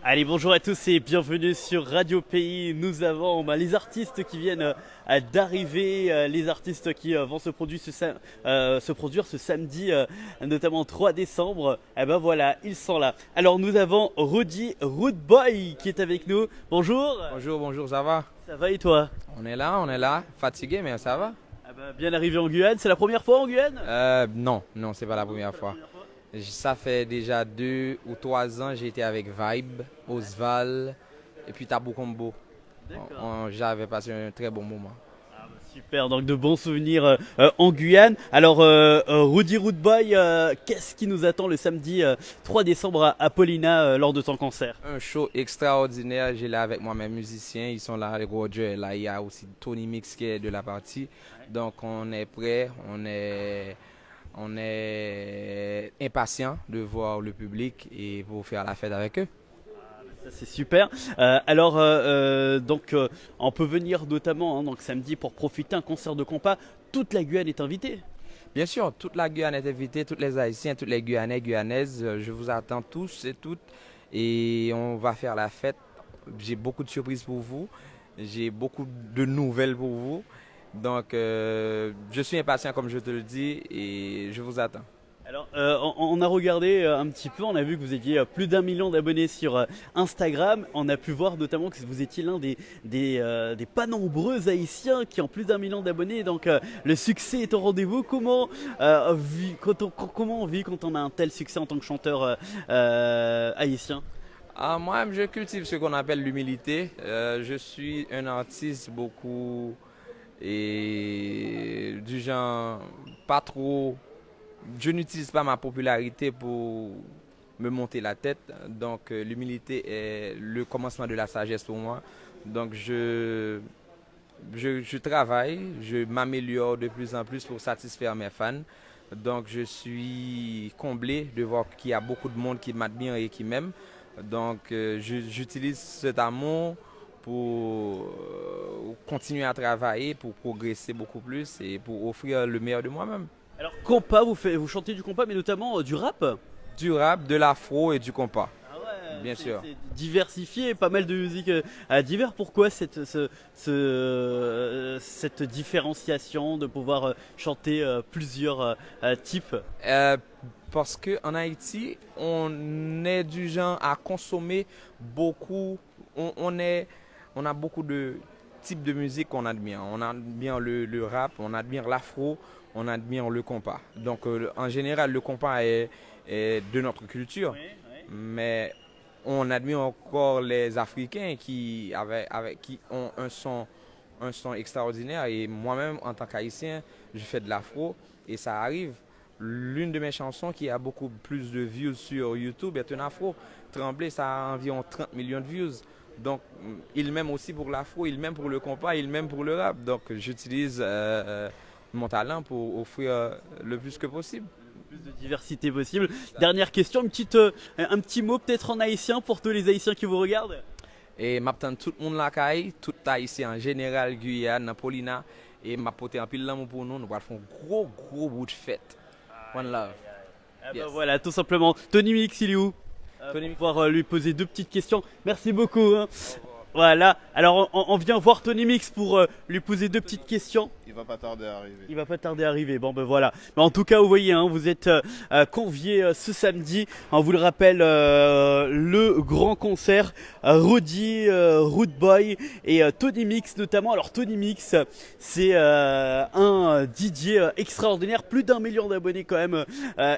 Allez, bonjour à tous et bienvenue sur Radio Pays. Nous avons les artistes qui viennent d'arriver, les artistes qui vont se produire ce samedi, notamment 3 décembre. Et ben voilà, ils sont là. Alors nous avons Rudy Rootboy qui est avec nous. Bonjour. Bonjour, bonjour, ça va? Ça va et toi? On est là, fatigué, mais ça va? Ah ben, bien arrivé en Guyane. C'est la première fois en Guyane? Non, non, c'est pas la première fois. Ça fait déjà 2 ou 3 ans, j'ai été avec Vibe, Osval et puis Tabou Combo. D'accord. J'avais passé un très bon moment. Ah bah super, donc de bons souvenirs en Guyane. Alors Rudy Rootboy, qu'est-ce qui nous attend le samedi 3 décembre à Paulina lors de ton concert? Un show extraordinaire, j'ai là avec moi mes musiciens, ils sont là, Roger est là, il y a aussi Tony Mix qui est de la partie. Donc on est prêt, on est impatient de voir le public et pour faire la fête avec eux. Ça c'est super. Donc on peut venir notamment donc samedi pour profiter un concert de compas. Toute la Guyane est invitée. Bien sûr, toute la Guyane est invitée, tous les Haïtiens, tous les Guyanais, Guyanaises, je vous attends tous et toutes et on va faire la fête. J'ai beaucoup de surprises pour vous, j'ai beaucoup de nouvelles pour vous. Donc, je suis impatient comme je te le dis et je vous attends. Alors on a regardé un petit peu, on a vu que vous aviez plus d'1 million d'abonnés sur Instagram. On a pu voir notamment que vous étiez l'un des pas nombreux Haïtiens qui ont plus d'1 million d'abonnés. Donc le succès est au rendez-vous. Comment comment on vit quand on a un tel succès en tant que chanteur haïtien? Moi, je cultive ce qu'on appelle l'humilité. Je suis un artiste beaucoup et du genre pas trop. Je n'utilise pas ma popularité pour me monter la tête. Donc l'humilité est le commencement de la sagesse pour moi. Donc je travaille, je m'améliore de plus en plus pour satisfaire mes fans. Donc je suis comblé de voir qu'il y a beaucoup de monde qui m'admire et qui m'aime. Donc j'utilise cet amour pour continuer à travailler, pour progresser beaucoup plus et pour offrir le meilleur de moi-même. Alors compas, vous chantez du compas mais notamment du rap? Du rap, de l'afro et du compas, Ah ouais, bien sûr. c'est diversifié, pas mal de musiques divers. Pourquoi cette différenciation de pouvoir chanter plusieurs types? Parce qu'en Haïti, on est du genre à consommer beaucoup. On a beaucoup de types de musique qu'on admire. On admire le rap, on admire l'afro, on admire le compas. Donc en général, le compas est de notre culture. Oui, oui. Mais on admire encore les Africains qui ont un son extraordinaire. Et moi-même, en tant qu'Haïtien, je fais de l'afro et ça arrive. L'une de mes chansons qui a beaucoup plus de views sur YouTube est un afro. Tremblay, ça a environ 30 millions de views. Donc, il m'aime aussi pour l'afro, il m'aime pour le compas, il m'aime pour le rap. Donc, j'utilise mon talent pour offrir le plus que possible. Plus de diversité possible. Dernière question, un petit mot peut-être en haïtien pour tous les Haïtiens qui vous regardent. Et m'attends tout le monde la caille, tout Haïtien en général, Guyane, Paulina. Et m'apporter un pile d'amour pour nous. Nous allons faire un gros bout de fête. One love. Ah bah Yes. voilà, tout simplement. Tony Mix, il est où? Tony Pour pouvoir lui poser 2 petites questions. Merci beaucoup. Hein. Voilà. Alors on vient voir Tony Mix pour lui poser 2 petites questions. Il va pas tarder à arriver. Il va pas tarder à arriver. Bon ben voilà. Mais en tout cas, vous voyez, hein, vous êtes conviés ce samedi. On vous le rappelle, le grand concert Rudy Rootboy et Tony Mix notamment. Alors Tony Mix, c'est un DJ extraordinaire, plus d'1 million d'abonnés quand même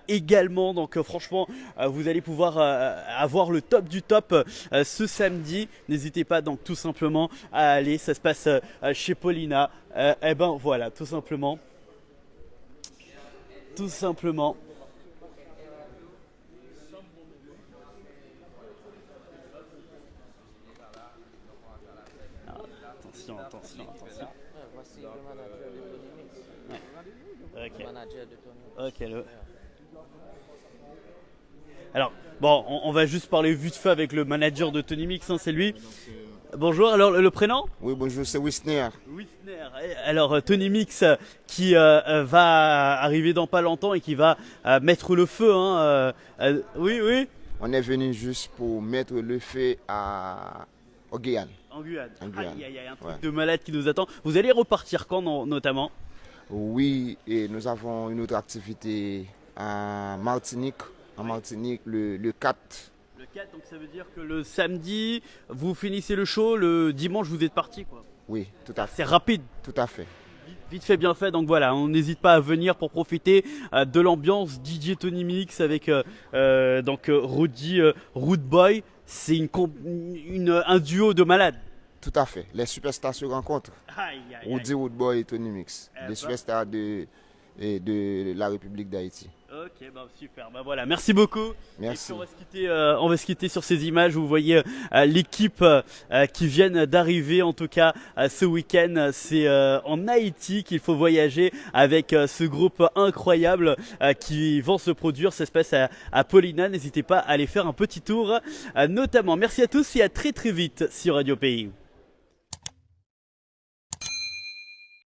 également. Donc franchement, vous allez pouvoir avoir le top du top ce samedi. N'hésitez pas donc tout simplement à aller. Ça se passe chez Paulina. Eh ben voilà, tout simplement. Tout simplement. Ah, attention, attention, attention. Voici le manager de Tony Mix. Ok. Le manager de Tony Mix. Ok. Alors, bon, on va juste parler vite fait avec le manager de Tony Mix, hein, c'est lui. Bonjour, alors le prénom? Oui, bonjour, c'est Wisner. Wisner. Alors Tony Mix qui va arriver dans pas longtemps et qui va mettre le feu. Hein, oui, oui. On est venu juste pour mettre le feu au Guyane. En Guyane. En Guyane. Aïe, aïe, aïe, un truc Ouais. de malade qui nous attend. Vous allez repartir quand notamment? Oui, et nous avons une autre activité en Martinique le 4. Le 4, donc ça veut dire que le samedi, vous finissez le show, le dimanche, vous êtes parti, quoi. Oui, tout à fait. C'est rapide. Tout à fait. Vite fait, bien fait. Donc voilà, on n'hésite pas à venir pour profiter de l'ambiance DJ Tony Mix avec Rudy, Rude Boy. C'est un duo de malades. Tout à fait. Les superstars se rencontrent. Aïe, aïe, aïe. Woody Woodboy et Tony Mix. Eh Les ben. superstars de la République d'Haïti. Ok, bah super, bah voilà, merci beaucoup. Merci. Et puis on va se quitter sur ces images où vous voyez l'équipe qui vient d'arriver, en tout cas ce week-end. C'est en Haïti qu'il faut voyager avec ce groupe incroyable qui vont se produire. Ça se passe à Paulina. N'hésitez pas à aller faire un petit tour notamment. Merci à tous et à très très vite sur Radio Pays.